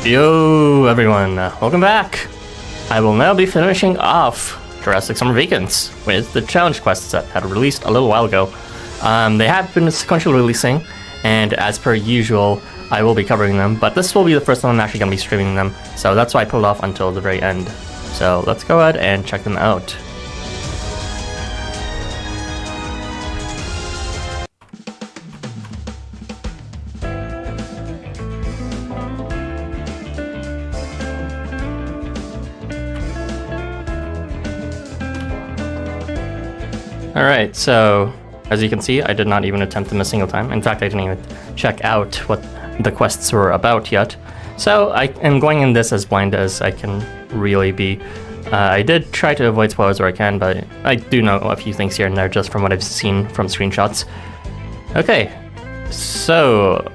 Yo everyone, welcome back! I will now be finishing off Jurassic Summer Vacance with the challenge quests that had released a little while ago. They have been sequentially releasing, and as per usual, I will be covering them, but this will be the first time I'm actually going to be streaming them, so that's why I put it off until the very end. So let's go ahead and check them out. Alright, so as you can see, I did not even attempt them a single time. In fact, I didn't even check out what the quests were about yet. So I am going in this as blind as I can really be. I did try to avoid spoilers where I can, but I do know a few things here and there just from what I've seen from screenshots. Okay, so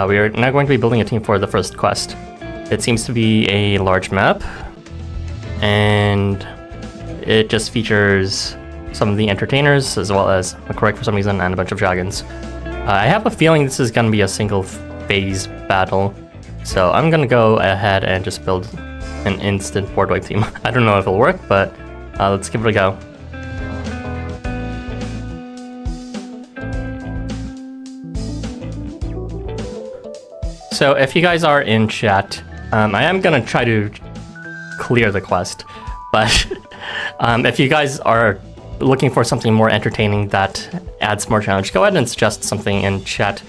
we are now going to be building a team for the first quest. It seems to be a large map, and it just features some of the entertainers, as well as McCoy for some reason, and a bunch of dragons. I have a feeling this is going to be a single phase battle, so I'm going to go ahead and just build an instant board wipe team. I don't know if it'll work, but let's give it a go. So if you guys are in chat, I am going to try to clear the quest, but if you guys are looking for something more entertaining that adds more challenge, go ahead and suggest something in chat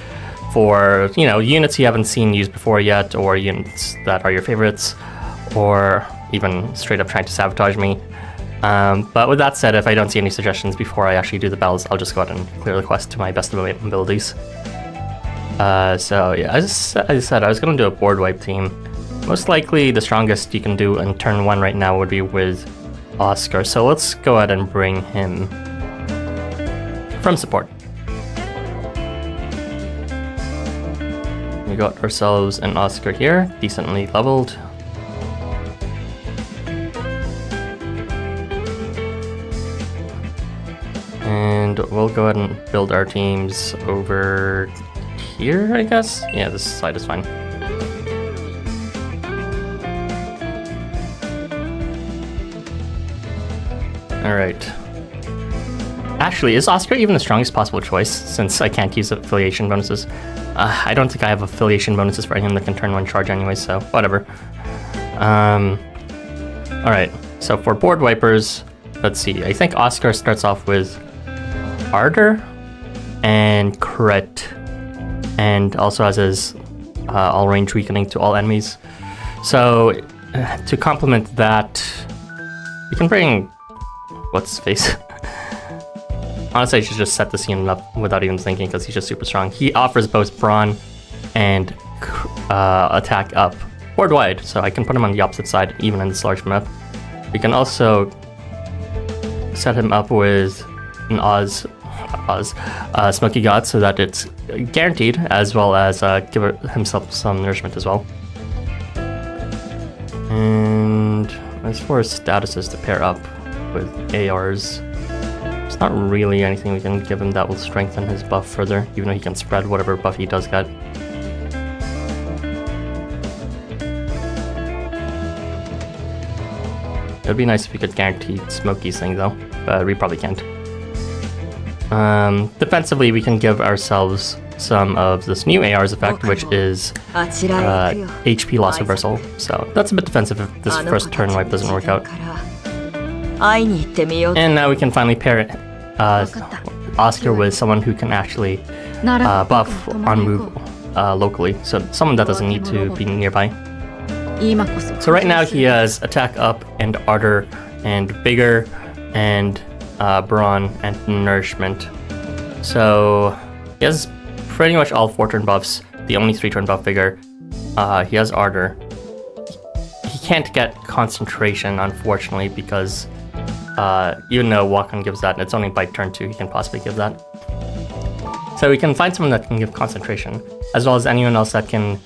for, you know, units you haven't seen used before yet, or units that are your favorites, or even straight up trying to sabotage me. But with that said, if I don't see any suggestions before I actually do the battles, I'll just go ahead and clear the quest to my best of my abilities. So yeah, as I said, I was going to do a board wipe team. Most likely the strongest you can do in turn 1 right now would be with Oscar, so let's go ahead and bring him from support. We got ourselves an Oscar here, decently leveled. And we'll go ahead and build our teams over here, I guess? Yeah, this side is fine. Alright. Actually, is Oscar even the strongest possible choice, since I can't use affiliation bonuses? I don't think I have affiliation bonuses for him that can turn 1 charge anyway, so whatever. Alright, so for board wipers, let's see. I think Oscar starts off with Ardor and Crit, and also has his all-range weakening to all enemies. So, to complement that, we can bring what's his face? Honestly, I should just set the scene up without even thinking, because he's just super strong. He offers both brawn and attack up board wide, so I can put him on the opposite side even in this large map. We can also set him up with an Smoky God, so that it's guaranteed, as well as give himself some nourishment as well. And as far as statuses to pair up with ARs, there's not really anything we can give him that will strengthen his buff further, even though he can spread whatever buff he does get. It would be nice if we could guarantee Smokey's thing though, but we probably can't. Defensively, we can give ourselves some of this new AR's effect, which is HP loss reversal, so that's a bit defensive if this first turn wipe doesn't work out. And now we can finally pair Oscar with someone who can actually buff on move locally, so someone that doesn't need to be nearby. So right now he has attack up and ardor and vigor and brawn and nourishment. So he has pretty much all 4 turn buffs, the only 3 turn buff vigor. He has ardor. He can't get concentration, unfortunately, because even though Walk-On gives that, it's only by turn 2 he can possibly give that. So we can find someone that can give concentration, as well as anyone else that can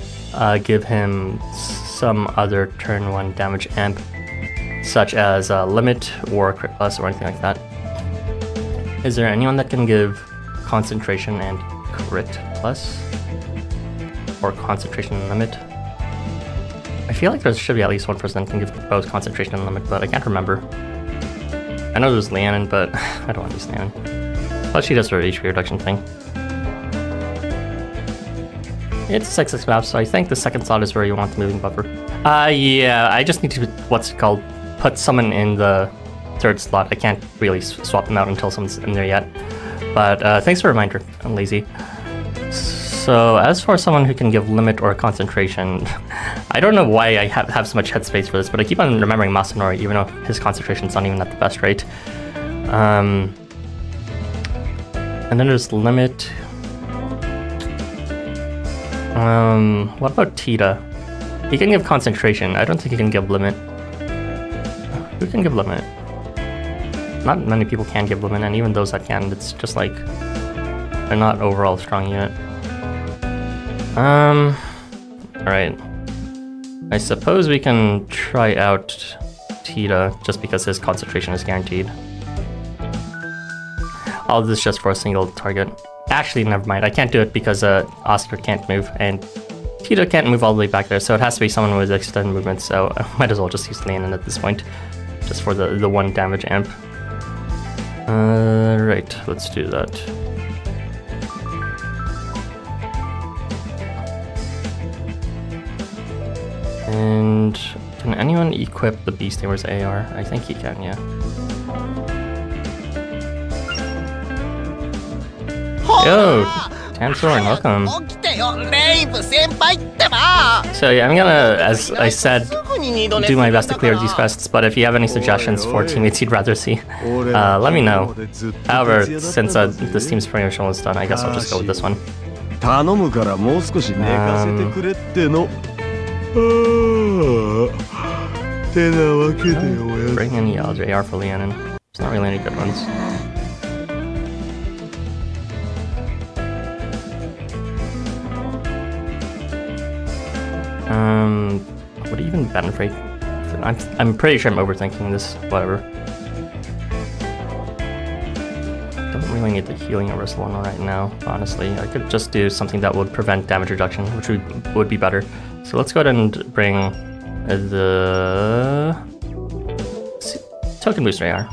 give him some other turn 1 damage amp, such as Limit or Crit Plus or anything like that. Is there anyone that can give concentration and Crit Plus? Or concentration and Limit? feel like there should be at least one person that can give both concentration and limit, but I can't remember. I know there's Leannon, but I don't want to use Leannon. Plus she does her HP reduction thing. It's a 6-6 map, so I think the second slot is where you want the moving buffer. Yeah, I just need to, what's it called, put someone in the third slot. I can't really swap them out until someone's in there yet. But thanks for the reminder, I'm lazy. So as for someone who can give limit or concentration, I don't know why I have so much headspace for this, but I keep on remembering Masanori, even though his concentration's not even at the best rate. And then there's limit. What about Tita? He can give concentration. I don't think he can give limit. Who can give limit? Not many people can give limit, and even those that can, it's just like they're not overall a strong unit. Alright. I suppose we can try out Tita just because his concentration is guaranteed. All this just for a single target. Actually, never mind. I can't do it because Oscar can't move and Tita can't move all the way back there, so it has to be someone with extended movement, so I might as well just use Leannon at this point. Just for the 1 damage amp. Right, let's do that. And can anyone equip the Beast Tamer's AR? I think he can, yeah. Yo, Tamsoren, welcome. So yeah, I'm gonna, as I said, do my best to clear these quests, but if you have any suggestions for teammates you'd rather see, let me know. However, since this team's promotional is done, I guess I'll just go with this one. Bring any other AR for Leannon. There's not really any good ones. Would it even benefit? I'm pretty sure I'm overthinking this. Whatever. Don't really need the healing over Solana right now. Honestly, I could just do something that would prevent damage reduction, which would be better. So let's go ahead and bring the token booster AR,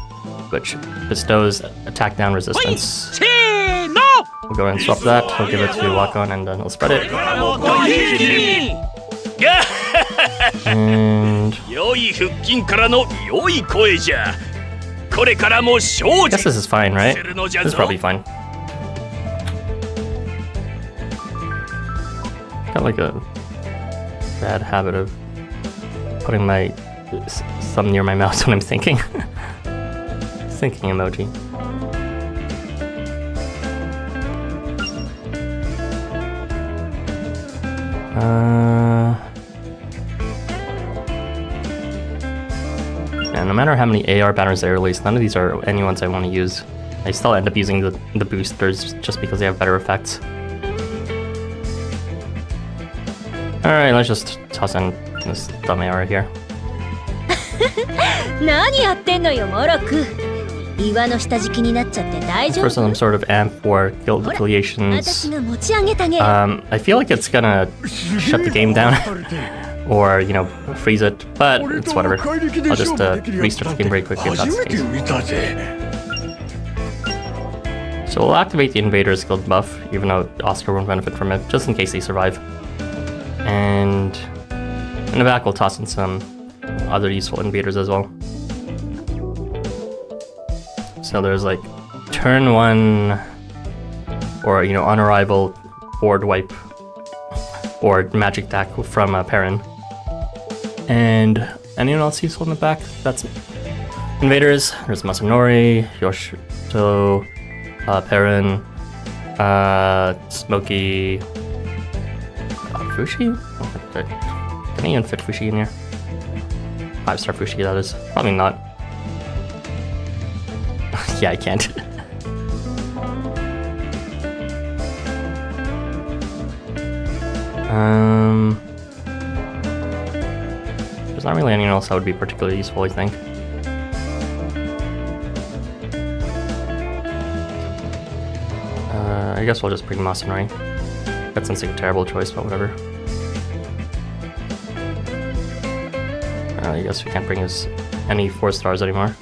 which bestows attack down resistance. We'll go ahead and swap that. We'll give it to Wakon, and then we'll spread it. And I guess this is fine, right? This is probably fine. Got like a bad habit of putting my thumb near my mouth when I'm thinking. Thinking emoji. Yeah, no matter how many AR banners they release, none of these are any ones I want to use. I still end up using the boosters just because they have better effects. Alright, let's just toss in this dumb AR here. For some sort of amp for guild affiliations. I feel like it's gonna shut the game down. Or, you know, freeze it, but it's whatever. I'll just restart the game very quickly if that's the case. So we'll activate the Invaders Guild buff, even though Oscar won't benefit from it, just in case they survive. And in the back we'll toss in some other useful invaders as well. So there's like turn 1, or, you know, on arrival, board wipe, or magic deck from Perrin. And anyone else useful in the back? That's invaders. There's Masanori, Yoshito, Perrin, Smokey, Fushi? Can I even fit Fushi in here? 5-star Fushi, that is. Probably not. Yeah, I can't. There's not really anyone else that would be particularly useful, I think. I guess we'll just bring Masanori. That sounds like a terrible choice, but whatever. I guess we can't bring us any 4 stars anymore.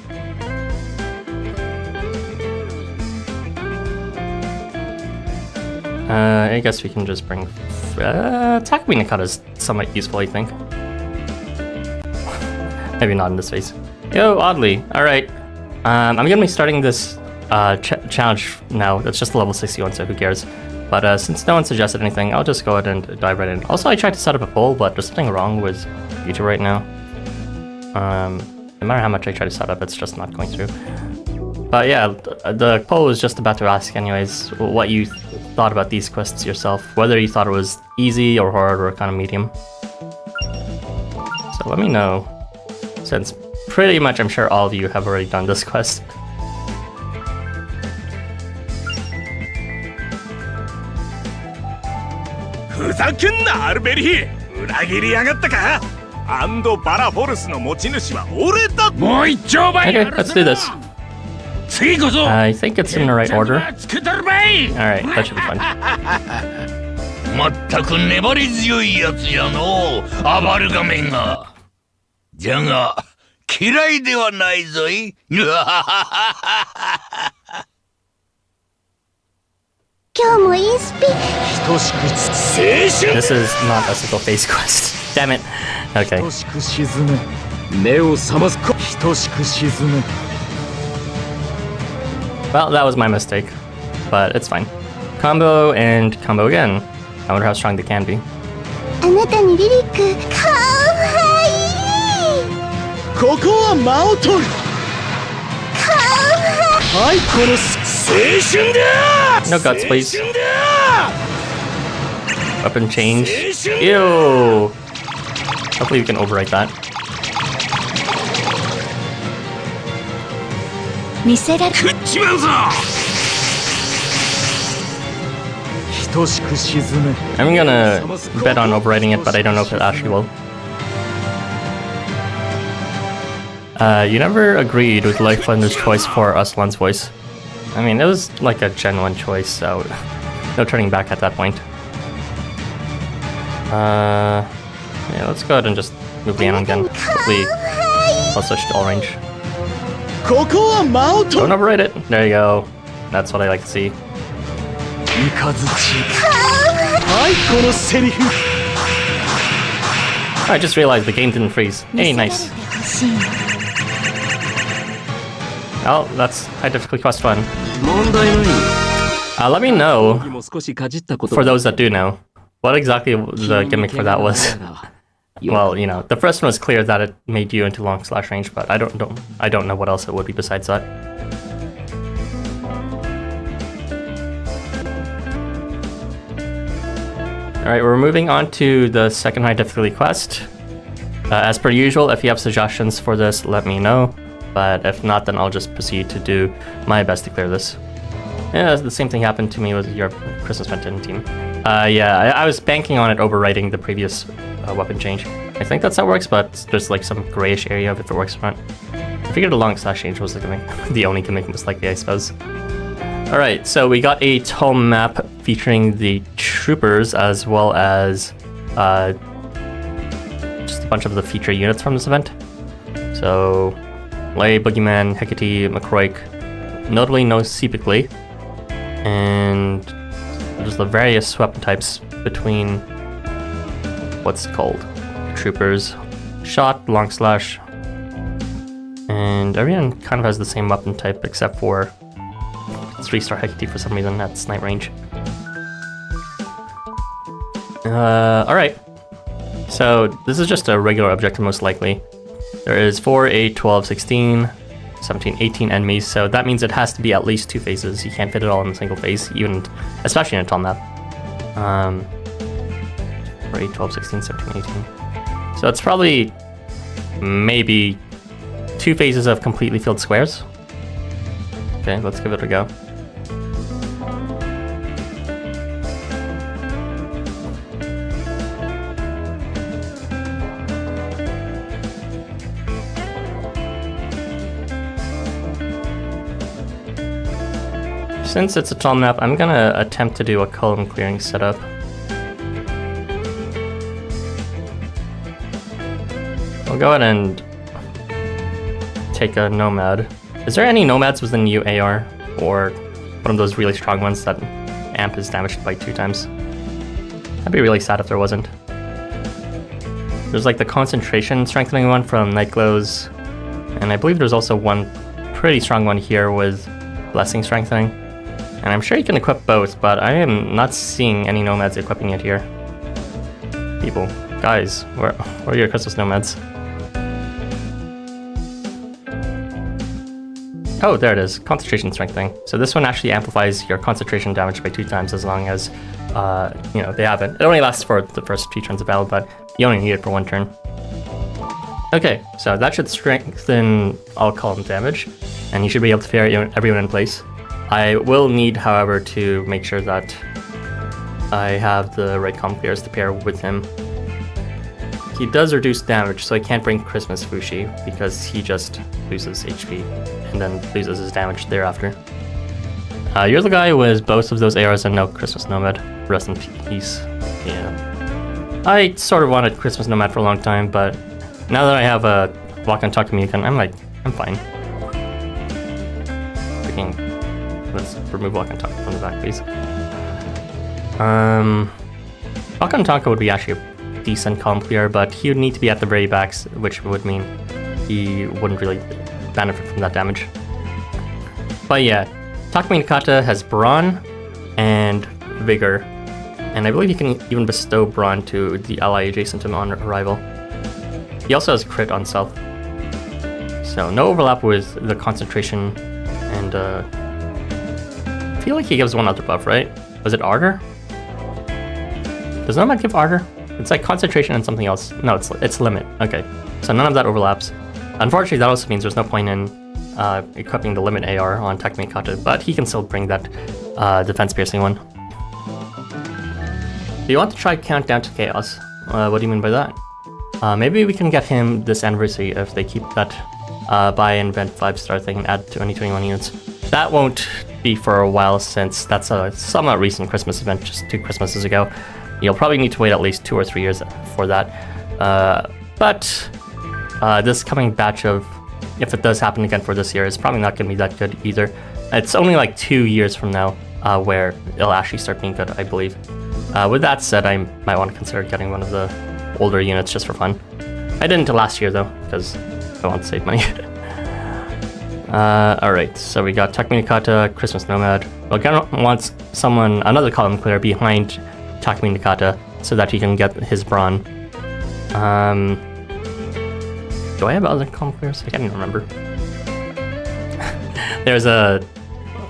I guess we can just bring... Takumi Nakata is somewhat useful, I think. Maybe not in this phase. Yo, oddly. Alright. I'm gonna be starting this challenge now. It's just level 61, so who cares? But since no one suggested anything, I'll just go ahead and dive right in. Also, I tried to set up a poll, but there's something wrong with YouTube right now. No matter how much I try to set up, it's just not going through. But yeah, the poll was just about to ask anyways, what you thought about these quests yourself. Whether you thought it was easy or hard or kind of medium. So let me know, since pretty much I'm sure all of you have already done this quest. Okay, let's do this. I think it's in the right order. Alright, that should be fun. まったく粘り強いやつやのアバルガメが。じゃが嫌いではないぞい。今日もインスピ。等しく青春。 This is not a single phase quest. Damn it. Okay. 等しく沈め。目を覚ます。等しく沈め。 Well, that was my mistake, but it's fine. Combo and combo again. I wonder how strong they can be. あなたにリリックかわいい。ここは間を取る。かわいい。はい、この青春だ。 No guts, please. Weapon change. Ew. Hopefully we can overwrite that. 見せられ。食っちまうぞ。等しく沈め。 I'm gonna bet on overwriting it, but I don't know if it actually will. You never agreed with LifeWonders' choice for Aslan's voice. I mean, it was like a genuine choice, so no turning back at that point. Yeah, let's go ahead and just move the animal again. Hopefully, I'll switch to all range. Don't override it. There you go. That's what I like to see. I just realized the game didn't freeze. Hey, nice. Oh, that's high difficulty quest 1. Let me know, for those that do know, what exactly the gimmick for that was. Well, you know, the first one was clear that it made you into long slash range, but I don't know what else it would be besides that. Alright, we're moving on to the second high difficulty quest. As per usual, if you have suggestions for this, let me know. But if not, then I'll just proceed to do my best to clear this. Yeah, the same thing happened to me with your Christmas Fenton team. Yeah, I was banking on it overwriting the previous weapon change. I think that's how it works, but there's like some grayish area of if it works or not. I figured the long slash change was the gimmick. The only gimmick most likely, I suppose. Alright, so we got a tome map featuring the troopers as well as just a bunch of the feature units from this event. So, Lay, Boogeyman, Hecate, McCroik, notably no Seepically, and there's the various weapon types between what's called troopers, shot, long slash, and everyone kind of has the same weapon type except for 3-star Hecate for some reason at snipe range. Alright. So this is just a regular objective most likely. There is 4, 8, 12, 16, 17, 18 enemies, so that means it has to be at least 2 phases. You can't fit it all in a single phase, even especially in a tall map. 4, 8, 12, 16, 17, 18. So it's probably maybe 2 phases of completely filled squares. Okay, let's give it a go. Since it's a tall map, I'm gonna attempt to do a column clearing setup. We'll go ahead and take a nomad. Is there any nomads with the new AR? Or one of those really strong ones that amp is damaged by 2 times? That'd be really sad if there wasn't. There's like the concentration strengthening one from Nightglow's, and I believe there's also one pretty strong one here with blessing strengthening. And I'm sure you can equip both, but I am not seeing any nomads equipping it here. People, guys, where are your Christmas nomads? Oh, there it is, concentration strengthening. So this one actually amplifies your concentration damage by 2 times as long as, you know, they have it. It only lasts for the first few turns of battle, but you only need it for 1 turn. Okay, so that should strengthen all column damage, and you should be able to ferry everyone in place. I will need, however, to make sure that I have the right column clears to pair with him. He does reduce damage, so I can't bring Christmas Fushi because he just loses HP and then loses his damage thereafter. You're the guy with both of those ARs and no Christmas Nomad. Rest in peace. Yeah. I sort of wanted Christmas Nomad for a long time, but now that I have a Walk and Talk Communicant, I'm fine. Let's remove Walk and Talk from the back, please. Walk and Talk would be actually a decent column clear, but he would need to be at the very backs, which would mean he wouldn't really benefit from that damage. But yeah, Takumi Nakata has Brawn and Vigor, and I believe he can even bestow Brawn to the ally adjacent to him on arrival. He also has crit on self, so no overlap with the concentration, and I feel like he gives one other buff, right? Was it Ardor? Does Nomad give Ardor? It's like concentration and something else. No, it's limit. Okay, so none of that overlaps. Unfortunately, that also means there's no point in equipping the limit AR on Takumi Nakata, but he can still bring that defense piercing one. Do you want to try Countdown to Chaos? What do you mean by that? Maybe we can get him this anniversary if they keep that buy and event 5-star thing and add to any 21 units. That won't be for a while since that's a somewhat recent Christmas event, just 2 Christmases ago. You'll probably need to wait at least 2 or 3 years for that. But this coming batch of, if it does happen again for this year, is probably not going to be that good either. It's only like 2 years from now where it'll actually start being good, I believe. With that said, I might want to consider getting one of the older units just for fun. I didn't last year though, because I want to save money. Alright, so we got Takumi Nakata, Christmas Nomad. We're gonna want another column clear behind Takumi Nakata so that he can get his Brawn. Do I have other column clears? I can't even remember. There's a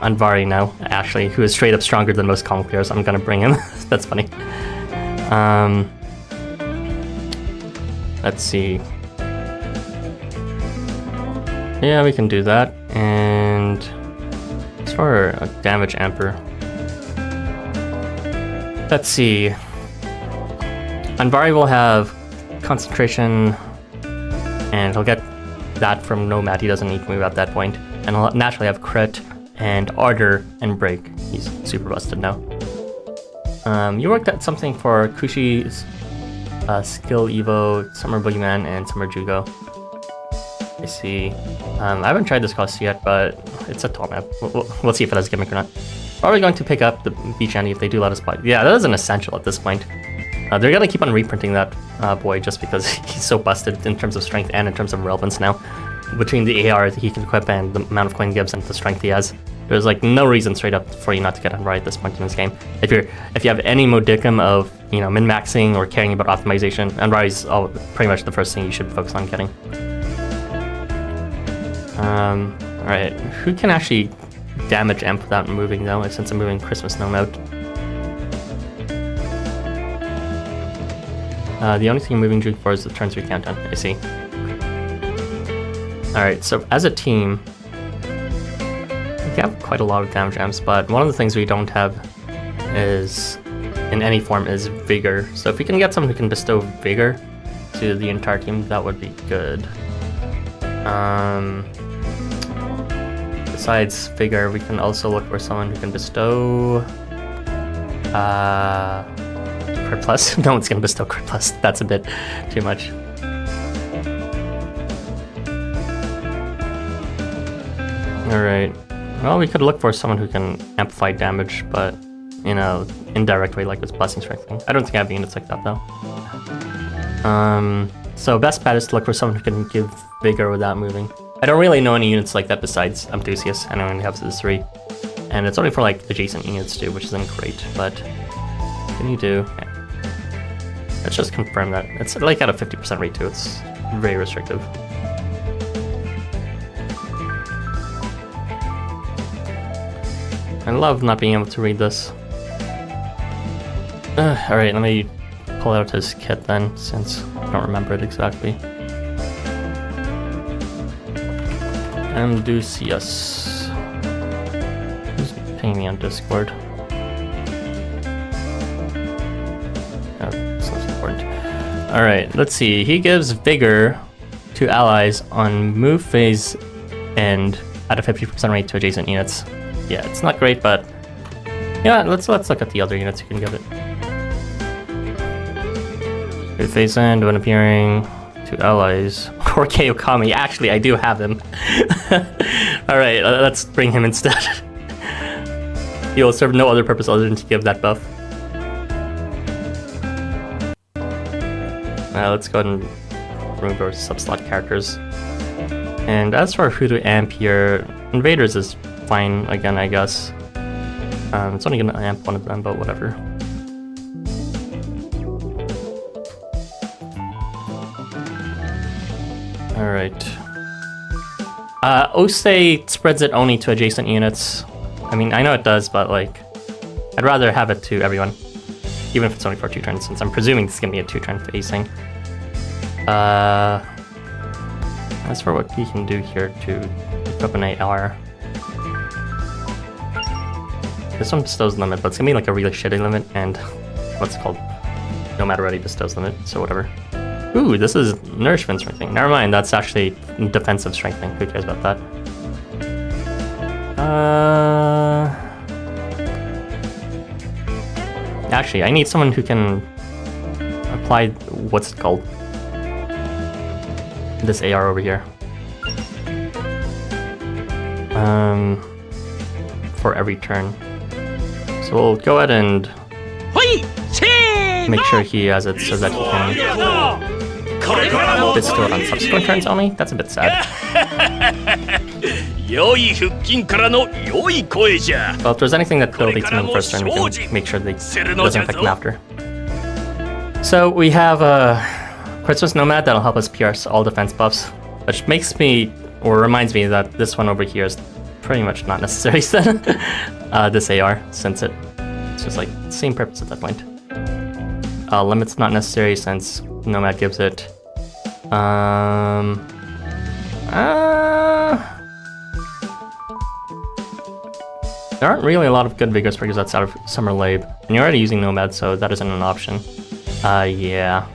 Anvari now, Ashley, who is straight up stronger than most column clears. I'm gonna bring him. That's funny. Let's see. Yeah, we can do that. And as for a damage amper, let's see. Anvari will have concentration, and he'll get that from Nomad. He doesn't need to move at that point. And he'll naturally have crit and Ardor and break. He's super busted now. You worked at something for Kushi's Skill Evo, Summer Boogeyman, and Summer Jugo. I see. I haven't tried this cost yet, but it's a tall map. We'll see if it has a gimmick or not. Are we going to pick up the Beach Andy if they do let us buy? Yeah, that is an essential at this point. They're gonna keep on reprinting that boy just because he's so busted in terms of strength and in terms of relevance now. Between the AR that he can equip and the amount of coin gives and the strength he has, there's like no reason straight up for you not to get on right at this point in this game. If you have any modicum of, you know, min-maxing or caring about optimization, Anvari's pretty much the first thing you should focus on getting. Alright, who can actually damage amp without moving though, since I'm moving Christmas Gnome out? The only thing I'm moving Juke for is the turn 3 countdown, I see. Alright, so as a team, we have quite a lot of damage amps, but one of the things we don't have is, in any form, is Vigor. So if we can get someone who can bestow Vigor to the entire team, that would be good. Besides Vigor, we can also look for someone who can bestow... Crit Plus? No one's gonna bestow Crit Plus, that's a bit too much. Alright. Well, we could look for someone who can amplify damage, but in a indirect way, like with blessing strengthening. I don't think I have units like that though. So best bet is to look for someone who can give vigor without moving. I don't really know any units like that besides Amthusiast. I only have the 3. And it's only for like adjacent units too, which isn't great, but what can you do? Yeah. Let's just confirm that. It's like at a 50% rate too, it's very restrictive. I love not being able to read this. Alright, let me pull out his kit then, since I don't remember it exactly. Amdusius. Who's pinging me on Discord? Oh, that's not important. Alright, let's see. He gives Vigor to allies on move phase and at a 50% rate to adjacent units. Yeah, it's not great, but yeah, let's look at the other units who can give it. Move phase end when appearing to allies. Or Okami. Actually, I do have him. Alright, let's bring him instead. He will serve no other purpose other than to give that buff. Let's go ahead and remove our sub-slot characters. And as for who to amp here, Invaders is fine again, I guess. It's only gonna amp one of them, but whatever. Alright. Ose spreads it only to adjacent units. I mean, I know it does, but like, I'd rather have it to everyone. Even if it's only for 2 turns, since I'm presuming this is gonna be a 2-turn phasing. As for what he can do here to equip an AR. This one bestows limit, but it's gonna be like a really shitty limit, and what's it called? Nomad already bestows limit, so whatever. Ooh, this is nourishment strengthening. Never mind, that's actually defensive strengthening. Who cares about that? Actually, I need someone who can apply, what's it called? This AR over here. For every turn. So we'll go ahead and make sure he has it so that he can bestow it on subsequent turns only. That's a bit sad. Well, if there's anything that builds him in the first turn, we can make sure that it doesn't affect him after. So we have Christmas Nomad that'll help us pierce all defense buffs, which makes me, or reminds me that this one over here is pretty much not necessary then. This AR, since it's just like same purpose at that point. Limit's not necessary since Nomad gives it. There aren't really a lot of good Vigor Spriggers outside of Summer Lab, and you're already using Nomad, so that isn't an option. Yeah.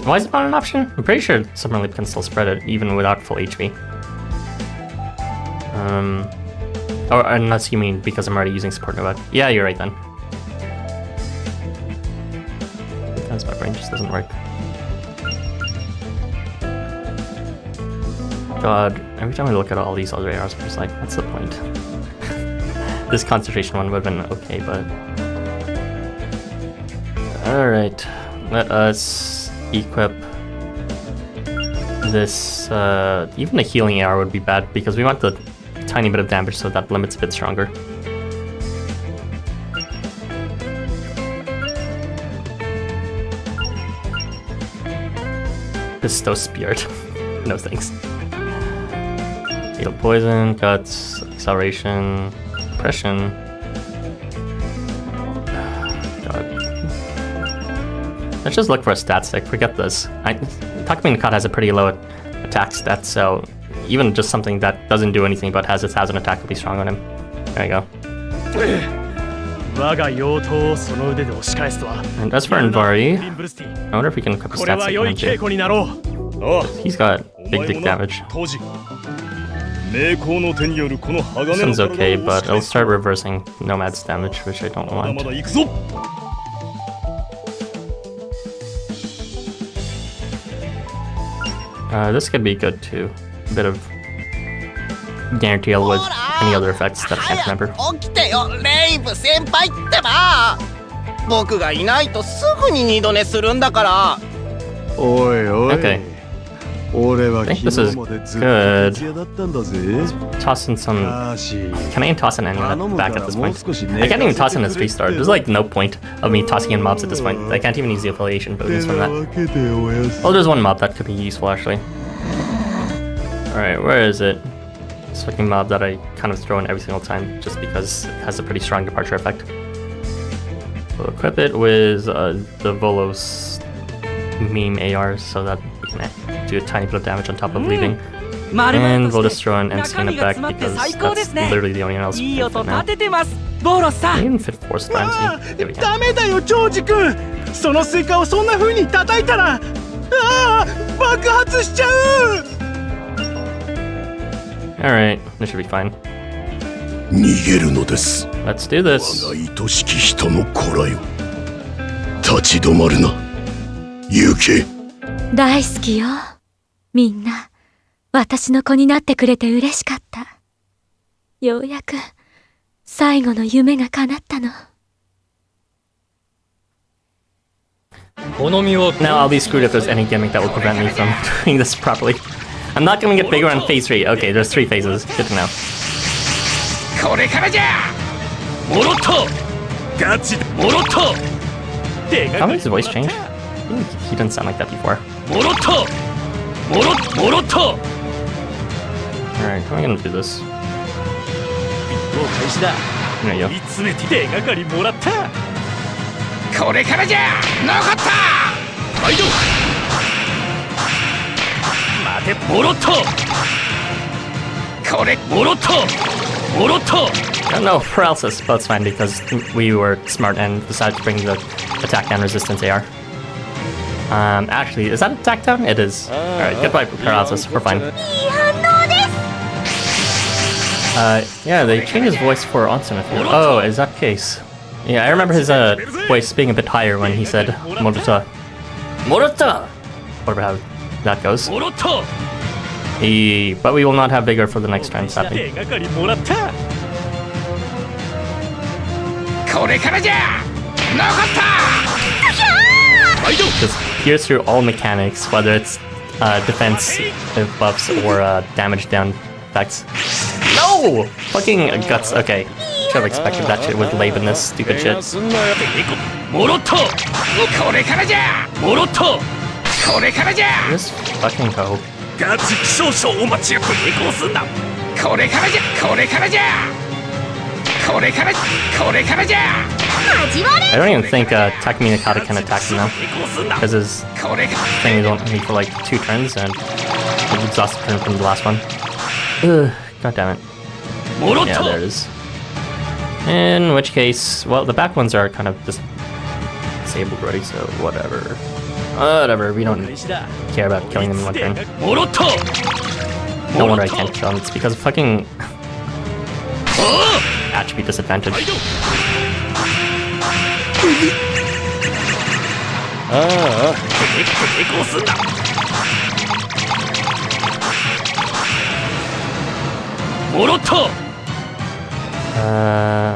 Why is it not an option? I'm pretty sure Summer Lab can still spread it, even without full HP. Or unless you mean because I'm already using Support Nomad. Yeah, you're right then. Sometimes my brain just doesn't work. God, every time I look at all these other ARs, I'm just like, what's the point? This concentration one would have been okay, but... Alright, let us equip this, even the healing AR would be bad, because we want the tiny bit of damage so that limit's a bit stronger. Bestow Spirit. No thanks. Fatal Poison, Guts, Acceleration, Depression. God. Let's just look for a stat stick. Forget this. Takumi Nakata has a pretty low attack stat, so even just something that doesn't do anything but has 1,000 attack will be strong on him. There you go. And as for Envari, I wonder if we can equip a stat stick on him too. He's got big dick damage. This one's okay, but it'll start reversing Nomad's damage, which I don't want. This could be good too. A bit of guarantee I'll with any other effects that I can't remember. 起きてよレイブ先輩ってば僕がいないとすぐに二度寝するんだからおいおい Okay. 俺は I think this is good. Toss in some. Can I even toss in any of that back at this point? I can't even toss in a 3-star. There's like no point of me tossing in mobs at this point. I can't even use the affiliation bonus from that. Oh, there's one mob that could be useful actually. Alright, where is it? This fucking mob that I kind of throw in every single time just because it has a pretty strong departure effect. We'll equip it with the Volos meme ARs so that we can do a tiny bit of damage on top of leaving. And we'll just throw an MC in the back because that's literally the only one else we can fit now. I even fit 4 times. There we go. ダメだよジョージ君そのスイカをそんな風に叩いたら爆発しちゃう Alright, this should be fine. 逃げるのです Let's do this. 我が愛しき人の子らよ立ち止まるな行け大好きよみんな私の子になってくれて嬉しかったようやく最後の夢が叶ったの Now I'll be screwed if there's any gimmick that will prevent me from doing this properly. I'm not gonna get bigger on phase 3. Okay, there's 3 phases. Good to know. これからじゃモロットガチモロット How did his voice change? He didn't sound like that before. モロットモロット Alright, how am I gonna do this? There you go. 詰めて手がかりもらったこれからじゃなかったはいど待てモロットこれモロットモロット No, paralysis, but it's fine because we were smart and decided to bring the attack down resistance AR. Actually, is that attack down? It is. Alright, goodbye paralysis, we're fine. Yeah, they changed his voice for Onsen a few. Oh, is that the case? Yeah, I remember his voice being a bit higher when he said Morota. Morota! Whatever how that goes. But we will not have vigor for the next turn, sadly. 手がかりもらったこれからじゃなかった Just hears through all mechanics, whether it's defense buffs or damage down effects. No! Fucking guts. Okay. Should have expected that shit with Lave in this stupid shit. モロットこれからじゃモロットこれからじゃ Just fucking go. ガチ少々お待ちが成功すんだこれからじゃこれからじゃこれからじゃ I don't even think Takumi Nakata can attack him now. Because his thing is only for like 2 turns and it exhausted turn from the last one. Ugh, god damn it. Yeah, there it is. In which case, well, the back ones are kind of just disabled already, so whatever. Whatever, we don't care about killing them in 1 turn. No wonder I can't kill them, it's because of fucking attribute disadvantage.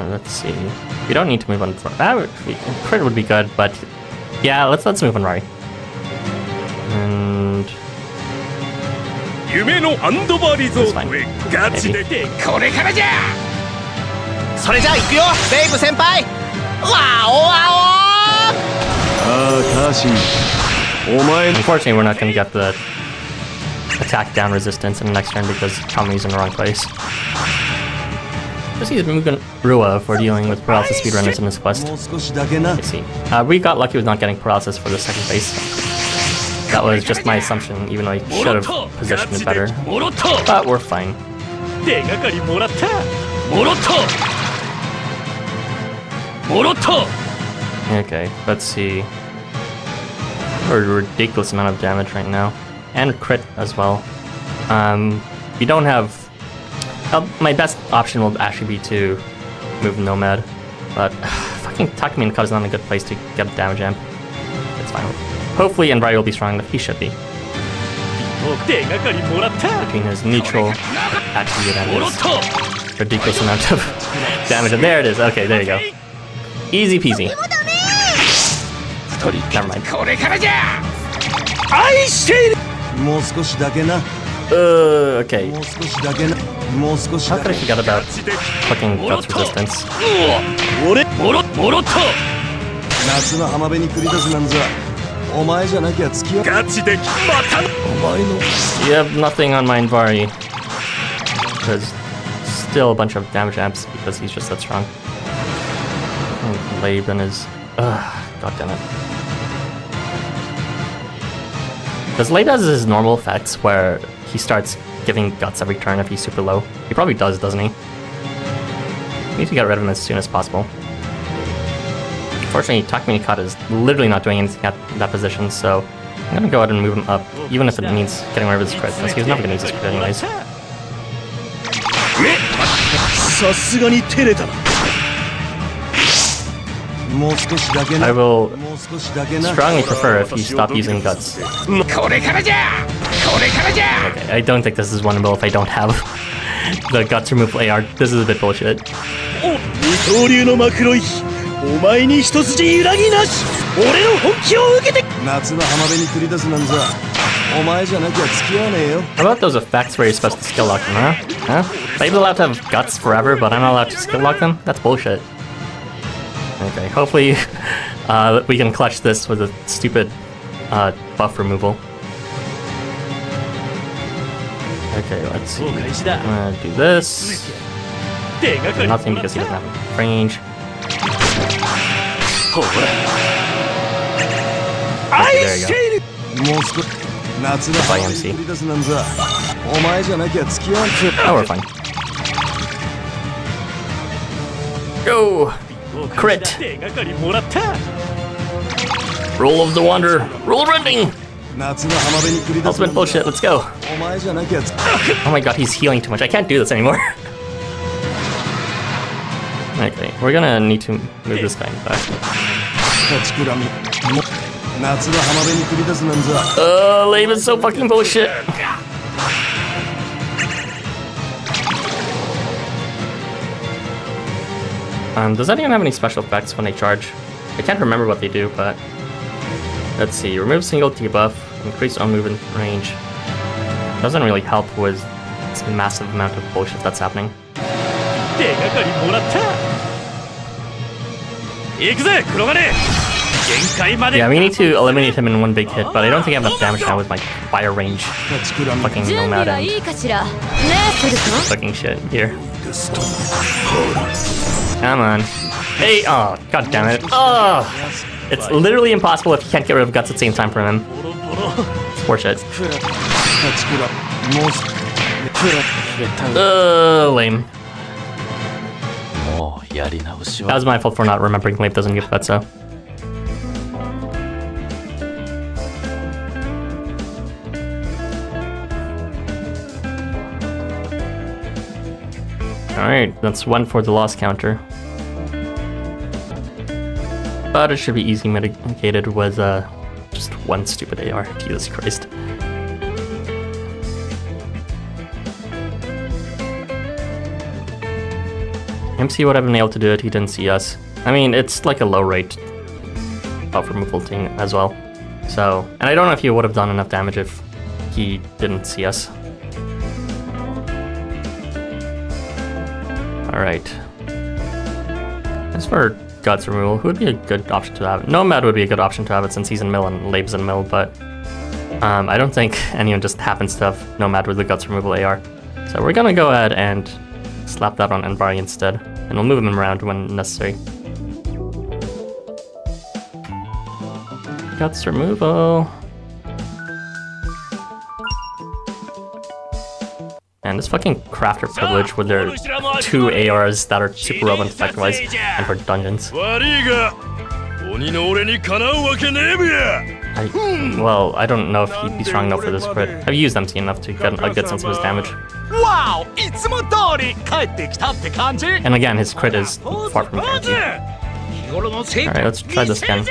Let's see. We don't need to move on. Crit would be good, but yeah, let's move on, Rari. And 夢のアンドバーリゾートへガチでこれからじゃそれじゃあ行くよレイブ先輩わおわカーシンお前 unfortunately, we're not going to get the attack down resistance in the next turn because Kami's in the wrong place. Just use Mugen Rua for dealing with paralysis speedrunners in this quest. もう少しだけな I see. We got lucky with not getting paralysis for the second phase. That was just my assumption, even though I should have positioned it better. But we're fine. 手がかりもらったモロット Okay, let's see. We're a ridiculous amount of damage right now. And crit as well. We don't have... my best option will actually be to move Nomad. But fucking Takumi Nakata's not in a good place to get a damage amp. It's fine. Hopefully Enviri will be strong enough. He should be. between his neutral attribute and his ridiculous amount of damage. And there it is. Okay, there you go. Easy peasy. Never mind. もう少しだけな Okay. もう少しだけなもう少し How だ could I け forget about fucking guts resistance? 夏の浜辺に繰り出すなんざお前じゃなきゃ付き合うお前の You have nothing on my Invari. There's still a bunch of damage amps because he's just that strong. Laban is... God damn it. Does Laban has his normal effects where he starts giving guts every turn if he's super low? He probably does, doesn't he? We need to get rid of him as soon as possible. Unfortunately, Takumi Nikata is literally not doing anything at that position, so I'm gonna go ahead and move him up, even if it means getting rid of his crit, because he's never gonna use his crit anyways. さすがに照れたな。もう少しだけ I な will もう少しだけな strongly prefer if you stop using guts. Okay, I don't think this is winnable if I don't have the guts removal AR. This is a bit bullshit. 二刀流のマクロイ、お前に一筋揺らぎなし。俺の本気を受けて。夏の浜辺に繰り出すなんざお前じゃなきゃ付き合わねえよ How about those effects where you're supposed to skill lock them, huh? They're allowed to have guts forever, but I'm not allowed to skill lock them? That's bullshit. Okay, hopefully we can clutch this with a stupid buff removal. Okay, let's see. I'm gonna do this. Do nothing because he doesn't have range. 愛 There し you て go. いる。もう少し夏の浜辺に繰り出すなんざお前じゃなきゃ付き合わん Oh, we're fine. Go! Crit! 手がかりもらった。 Roll of the Wander! Roll rending! 夏の浜辺に繰り出す Ultimate bullshit, let's go! お前じゃなきゃ Oh my god, he's healing too much. I can't do this anymore. Okay, we're gonna need to move this guy back. 立ちくらみも夏の浜辺に繰り出すなんざ Lave is so fucking bullshit. Does anyone have any special effects when they charge? I can't remember what they do, but... Let's see, remove single debuff, increase on movement range. Doesn't really help with this massive amount of bullshit that's happening. 手がかりもらった。行くぜ、黒金。限界まで。 Yeah, we need to eliminate him in one big hit, but I don't think I have enough damage now with my fire range. 立ちくらみ Fucking 準備 nomad はい and いかしら。ねえ、セルト。 fucking shit here. Come on. Hey, oh, god damn it. Oh! It's literally impossible if you can't get rid of guts at the same time from him. It's horseshit. 立ちくらみもう Lame. That was my fault for not remembering Lave doesn't give guts, so. Alright, that's one for the loss counter. But it should be easy mitigated with just one stupid AR. Jesus Christ. MC would have been able to do it, he didn't see us. I mean, it's like a low rate buff removal thing as well. So, and I don't know if he would have done enough damage if he didn't see us. Alright. As for guts removal, who would be a good option to have? Nomad would be a good option to have it since he's in mill and Labe's in mill, but I don't think anyone just happens to have Nomad with the guts removal AR. So we're gonna go ahead and slap that on Envari instead, and we'll move him around when necessary. Guts removal. And this fucking crafter privilege with their 2 ARs that are super relevant effect-wise and for dungeons. Well, I don't know if he'd be strong enough for this crit. I've used MC enough to get a good sense of his damage. Wow! いつも通り帰ってきたって感じ。 And again, his crit is far from guaranteed. Alright, let's try this again.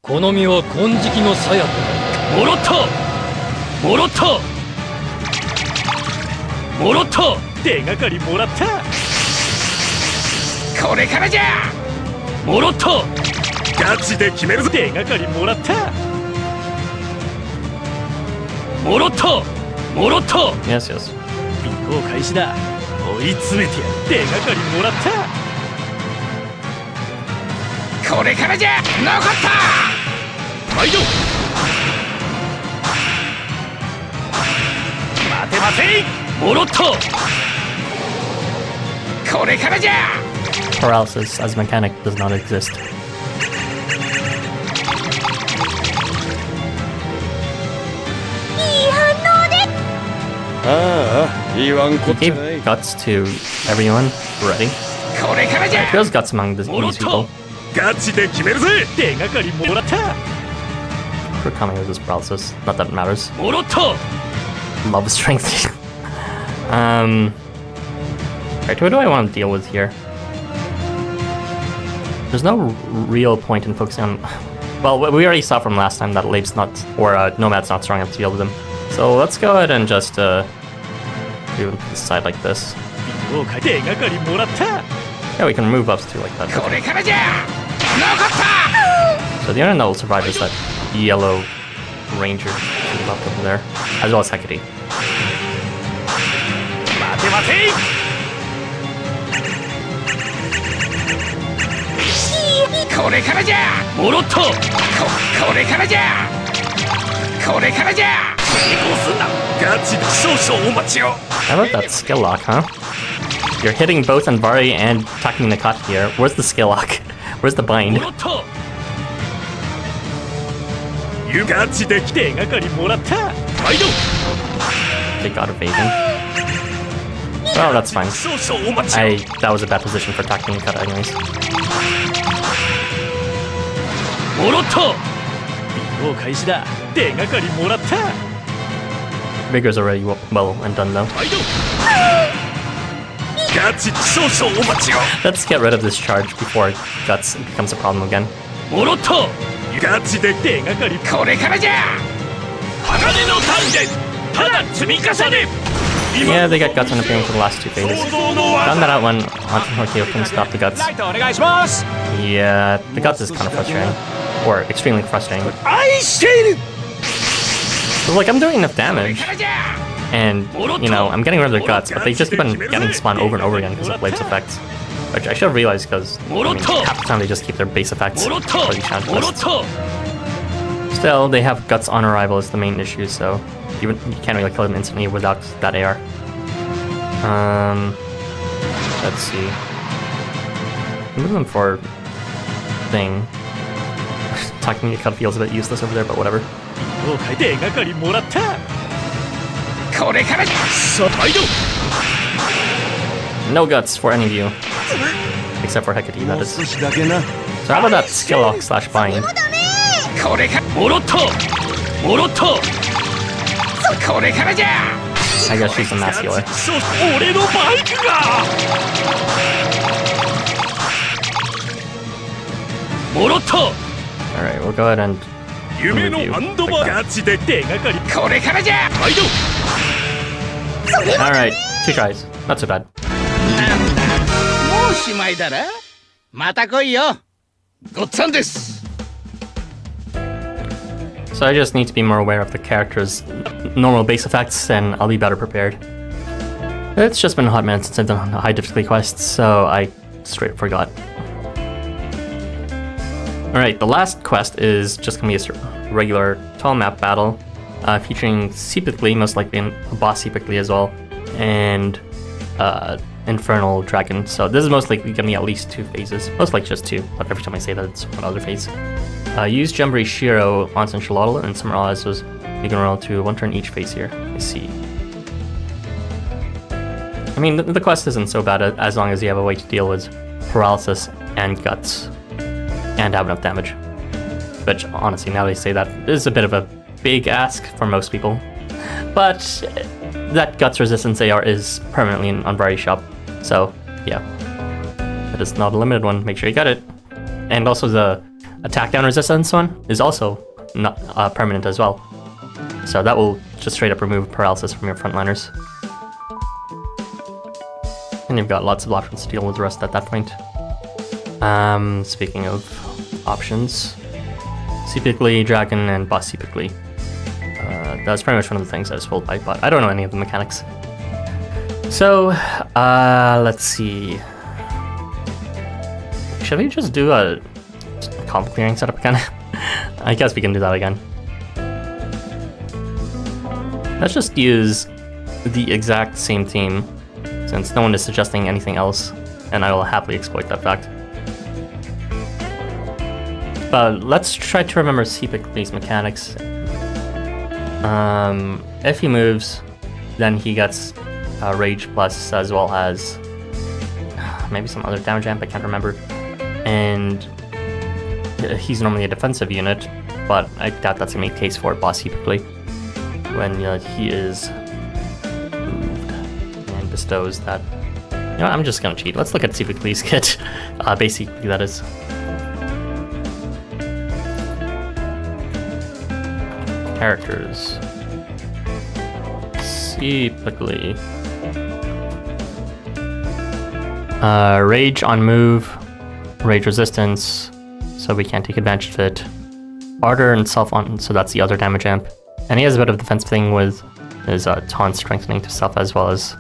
この実は金色の鞘だ。もらったもらったもらった。手がかりもらった。これからじゃ。もらった。ガチで決めるぞ。手がかりもらった。もらったもらった。 Yes, yes. ビンゴ開始だ。追い詰めてやる。手がかりもらった。これからじゃ。残った。毎度。待て待て。もらった。これからじゃ。 Paralysis as a mechanic does not exist. ああ、言わんこ He っちゃ gave ない。 guts to everyone already. これからじゃ。 He feels guts among these people ガチで決めるぜ。手がかりもらった。 for coming with this paralysis. Not that it matters. もらった。 Love strength. Alright, who do I want to deal with here? There's no real point in focusing on... Well, we already saw from last time that Labe's not... Or Nomad's not strong enough to deal with him. So let's go ahead and just do this side like this. 手がかりもらった。 Yeah, we can move up to like that. これからじゃ。残った。 So the only one that will survive is that yellow ranger to the left over there. As well as Hecate. 待て待て。これからじゃ。もらった。これからじゃ。これからじゃ。成功すんだ。ガチで少々お待ちを。 How about that skill lock, huh? You're hitting both Anvari and attacking the cut here. Where's the skill lock? Where's the bind? もらった。ガチで手がかりもらった。毎度。 They got evasion. Well, that's fine. 少々お待ちを。 That was a bad position for attacking the cut anyways. もらった。ビンゴ開始だ。手がかりもらった。 Vigor's already well and done though. 毎度。ガチ少々お待ちを。 Let's get rid of this charge before Guts becomes a problem again. もらった。ガチで手がかり。これからじゃ。鋼の鍛錬。ただ積み重ね。 Yeah, they got Guts on appearing for the last two phases. Found that out when Hokio couldn't stop the Guts. お願いします。 Yeah, the Guts is kind of frustrating. Or extremely frustrating. 愛している。 But like, I'm doing enough damage. And, you know, I'm getting rid of their Guts, but they just keep on getting spawned over and over again because of Labe's effects. Which I should have realized because, I mean, half the time they just keep their base effects for these challenge lists. Still, they have Guts on arrival is the main issue, so you can't really kill them instantly without that AR. Let's see. Move them for thing. Talking to cut feels a bit useless over there, but whatever. 手がかりもらった。これからじゃ。毎度。 No Guts for any of you. Except for Hecate, that is. 少しだけな。 So how about that skill lock slash bind? これから。もらった。もらった。これからじゃ。 I guess she's a mass healer. 俺のバイクが。もらった。 Alright, we'll go ahead and 夢 move の you ハンド like バー。 that. ガチで手がかり。これからじゃ。毎度。 Alright, 2 tries. Not so bad. なんだ、もうしまいだら。また来いよ。ごっつぁんです。 So I just need to be more aware of the character's normal base effects, and I'll be better prepared. It's just been a hot minute since I've done high difficulty quests, so I straight up forgot. Alright, the last quest is just gonna be a regular tall map battle, featuring Seepically, most likely a boss Seepically as well, and Infernal Dragon. So this is most likely gonna be at least 2 phases, most likely just 2, but every time I say that it's one other phase. Use Jumbury Shiro, Onsen Shalala, and Summer Oasis. You can roll to 1 turn each phase here. Let's see. I mean, the quest isn't so bad as long as you have a way to deal with paralysis and guts, and have enough damage. Which, honestly, now they say that is a bit of a big ask for most people. But that guts resistance AR is permanently in Anvari shop, so yeah. It is not a limited one, make sure you get it. And also the attack down resistance one is also not permanent as well. So that will just straight up remove paralysis from your frontliners. And you've got lots of options to deal with the rest at that point. Speaking of options, Seepically, Dragon, and Boss Seepically. That's pretty much one of the things I was told by, but I don't know any of the mechanics. So, let's see. Should we just do a comp clearing setup again? I guess we can do that again. Let's just use the exact same theme, since no one is suggesting anything else, and I will happily exploit that fact. But let's try to remember Seepically's mechanics. If he moves, then he gets Rage Plus as well as maybe some other damage amp, I can't remember. And he's normally a defensive unit, but I doubt that's gonna be the case for Boss Seepically when he is moved and bestows that. You know what, I'm just gonna cheat. Let's look at Seepically's kit. Basically, that is. Characters. Seepically. Rage on move, rage resistance, so we can't take advantage of it. Ardor and self on, so that's the other damage amp. And he has a bit of defense thing with his taunt strengthening to self as well as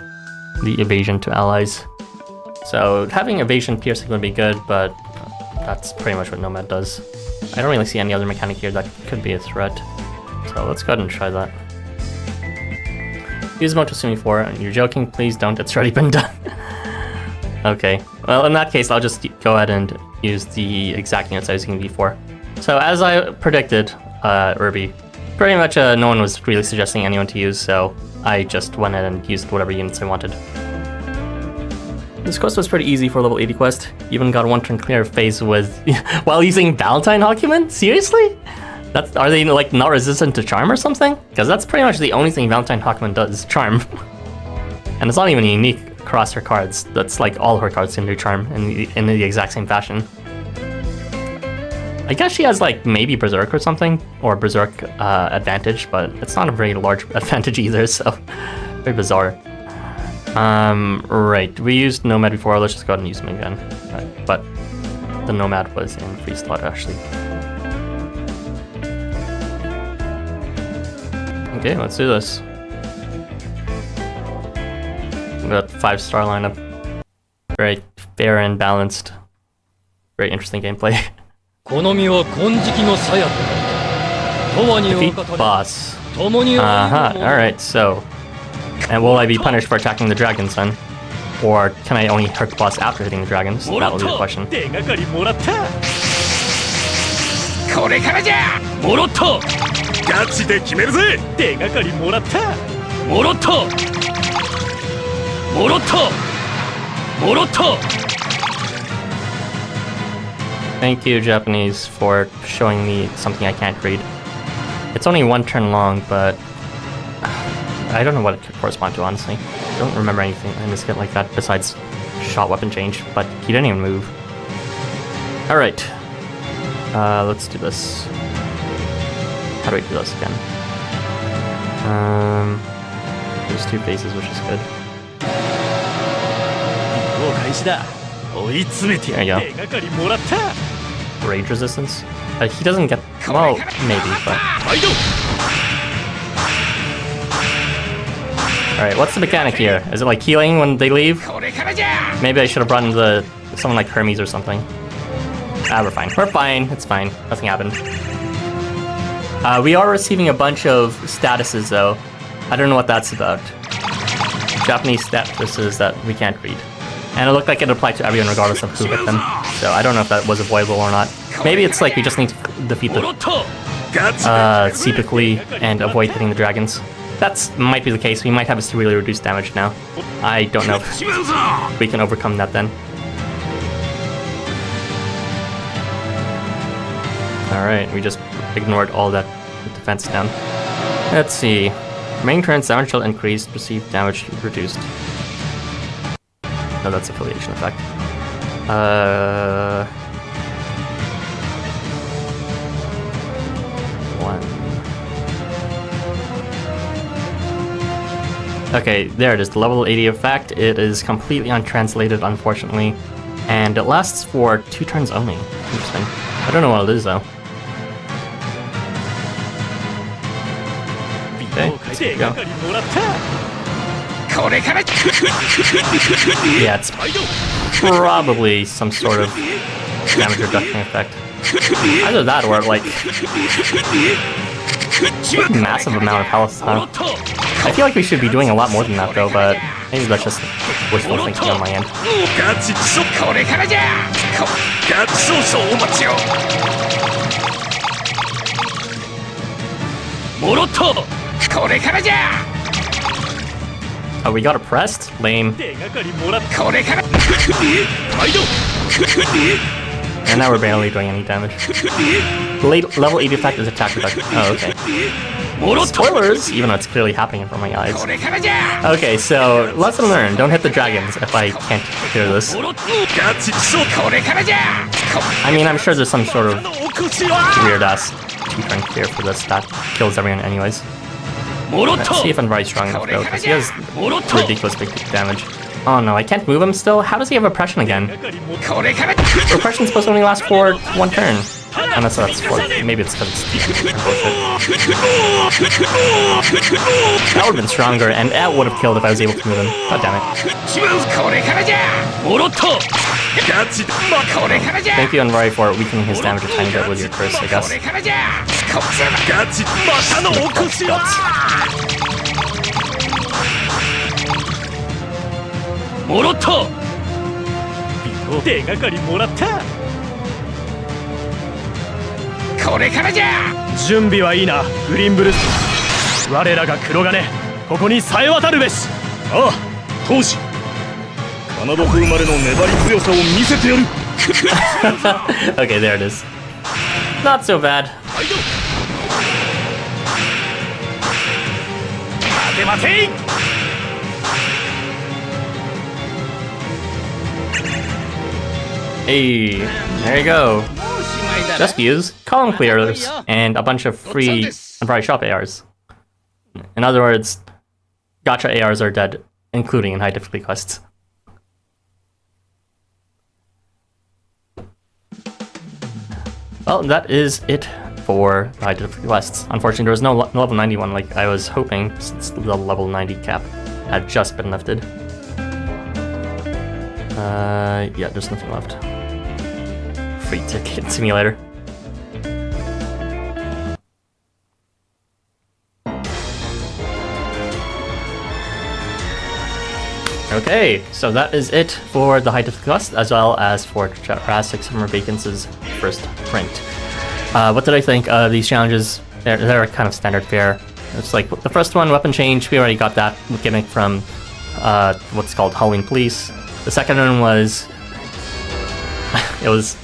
the evasion to allies. So having evasion piercing would be good, but that's pretty much what Nomad does. I don't really see any other mechanic here that could be a threat. So let's go ahead and try that. Housamo to Sumi 4, you're joking, please don't, it's already been done. Okay, well in that case I'll just go ahead and use the exact units I was using before. So as I predicted, Irby, pretty much no one was really suggesting anyone to use, so I just went ahead and used whatever units I wanted. This quest was pretty easy for a level 80 quest, even got a one-turn clear phase with while using Valentine Hocumen? Seriously? Are they like not resistant to charm or something? Because that's pretty much the only thing Valentine Hocumen does, charm. And it's not even unique across her cards. That's like all her cards can do charm in the exact same fashion. I guess she has like maybe Berserk or something, or Berserk advantage, but it's not a very large advantage either, so very bizarre. Right, we used Nomad before, let's just go ahead and use him again. Right, but the Nomad was in free slot actually. Okay, let's do this. We got 5-star lineup. Very fair and balanced. Very interesting gameplay. Defeat boss. Alright, so. And will I be punished for attacking the dragons then? Or can I only hurt the boss after hitting the dragons? That will be the question. Thank you, Japanese, for showing me something I can't read. It's only one turn long, but I don't know what it could correspond to, honestly. I don't remember anything in this kit like that besides shot weapon change, but he didn't even move. Alright. Let's do this. How do we do this again? There's 2 phases, which is good. There you go. Rage resistance? He doesn't get... well, maybe, but... Alright, what's the mechanic here? Is it like healing when they leave? Maybe I should have brought in someone like Hermes or something. We're fine. We're fine. It's fine. Nothing happened. We are receiving a bunch of statuses, though. I don't know what that's about. Japanese statuses that we can't read. And it looked like it applied to everyone regardless of who hit them. So I don't know if that was avoidable or not. Maybe it's like we just need to defeat the Seepically and avoid hitting the dragons. That might be the case. We might have a severely reduced damage now. I don't know if we can overcome that then. Alright, we just ignored all that defense down. Let's see. Main turn's damage shall increase, received damage reduced. No, that's affiliation effect. Okay, there it is, the level 80 effect. It is completely untranslated, unfortunately. And it lasts for 2 turns only. Interesting. I don't know what it is, though. Okay, let's go. Yeah, it's probably some sort of damage reduction effect. Either that or, like, massive amount of health, huh? I feel like we should be doing a lot more than that, though, but maybe that's just wishful thinking on my end. Oh, we got oppressed? Lame. And now we're barely doing any damage. Level 80 effect is attack reduction. Oh, okay. Spoilers! Even though it's clearly happening in front of my eyes. Okay, so lesson learned. Don't hit the dragons if I can't clear this. I mean, I'm sure there's some sort of weird-ass 2-turn clear for this that kills everyone anyways. Let's see if Envari's strong enough though, because he has ridiculous big damage. Oh no, I can't move him still? How does he have oppression again? Oppression's supposed to only last for 1 turn. Unless that's for, maybe it's because it's bullshit. That would have been stronger, and that would have killed if I was able to move him. God damn it. Thank you, Envari, for weakening his damage a tiny bit with your curse, I guess.準備はいいな、グリーンブルース。我らが黒金、ここにさえ渡るべし。ああ、当時。カナダ風生まれの粘り強さを見せてやる。Okay, there it is. Not so bad. 待て待て。Hey, there you go. Just use column clearers and a bunch of free Envari shop ARs. In other words, gacha ARs are dead, including in high difficulty quests. Well, that is it for the high difficulty quests. Unfortunately, there was no level 91 like I was hoping, since the level 90 cap had just been lifted. Yeah, there's nothing left. Free ticket simulator. Okay, so that is it for the high difficulty quest, as well as for Jurassic Summer Vacance's first print. What did I think of these challenges? They're kind of standard fare. It's like the first one, weapon change, we already got that gimmick from what's called Halloween Police. The second one was it was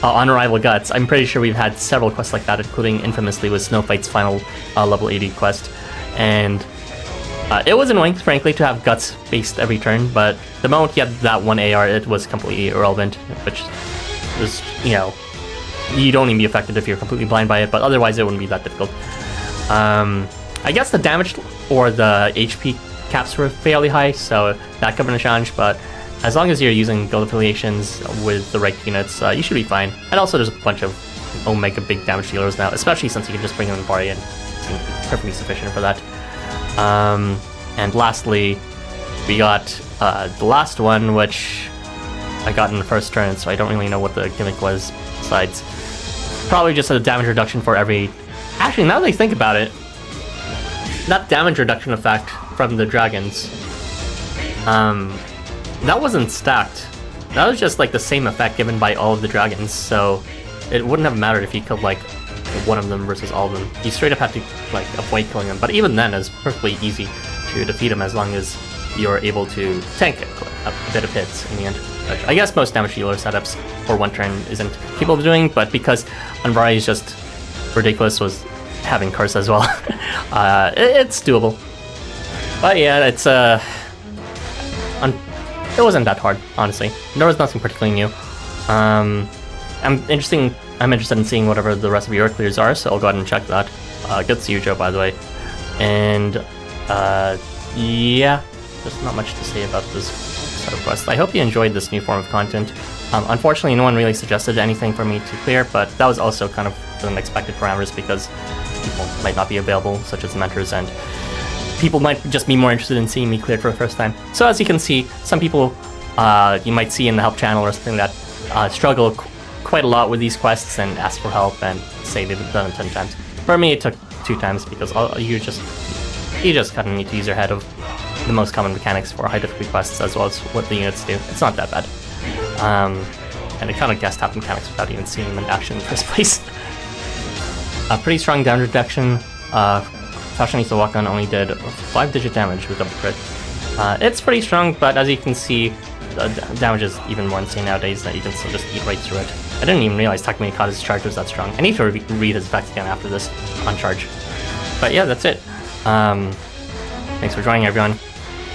on Arrival Guts. I'm pretty sure we've had several quests like that, including infamously with Snowfight's final level 80 quest. And it was annoying, frankly, to have Guts faced every turn, but the moment you had that one AR, it was completely irrelevant, which is, you know, you'd only be affected if you're completely blind by it, but otherwise it wouldn't be that difficult. I guess the damage or the HP caps were fairly high, so that could have been a challenge, but as long as you're using guild affiliations with the right units, you should be fine. And also there's a bunch of Omega big damage dealers now, especially since you can just bring in Envari in. It's perfectly sufficient for that. And lastly, we got the last one, which I got in the first turn, so I don't really know what the gimmick was besides probably just a damage reduction for every... Actually, now that I think about it, that damage reduction effect from the dragons, that wasn't stacked. That was just like the same effect given by all of the dragons, so it wouldn't have mattered if you killed like one of them versus all of them. You straight up had to like avoid killing them, but even then it's perfectly easy to defeat them as long as you're able to tank a bit of hits in the end. Which I guess most damage dealer setups for one turn isn't capable of doing, but because Envari is just ridiculous with having curse as well, it's doable. But yeah, it's it wasn't that hard, honestly. There was nothing particularly new. I'm interested in seeing whatever the rest of your clears are, so I'll go ahead and check that. Good to see you, Joe, by the way. And yeah, there's not much to say about this set of quests. I hope you enjoyed this new form of content. Unfortunately, no one really suggested anything for me to clear, but that was also kind of within expected parameters because people might not be available, such as mentors, and people might just be more interested in seeing me cleared for the first time. So as you can see, some people you might see in the help channel or something that struggle quite a lot with these quests and ask for help and say they've done it 10 times. For me, it took 2 times because you just kind of need to use your head of the most common mechanics for high difficulty quests as well as what the units do. It's not that bad. And it kind of guessed half the mechanics without even seeing them in action in the first place. A pretty strong damage reduction. Fashionista Walk-On only did 5-digit damage with double crit. It's pretty strong, but as you can see, the damage is even more insane nowadays that you can still just eat right through it. I didn't even realize Takumi Kata's charge was that strong. I need to read his effects again after this on charge. But yeah, that's it. Thanks for joining, everyone.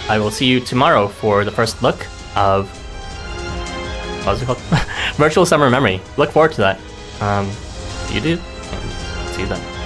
I will see you tomorrow for the first look of... what was it called? Virtual Summer Memory. Look forward to that. You do, and see you then.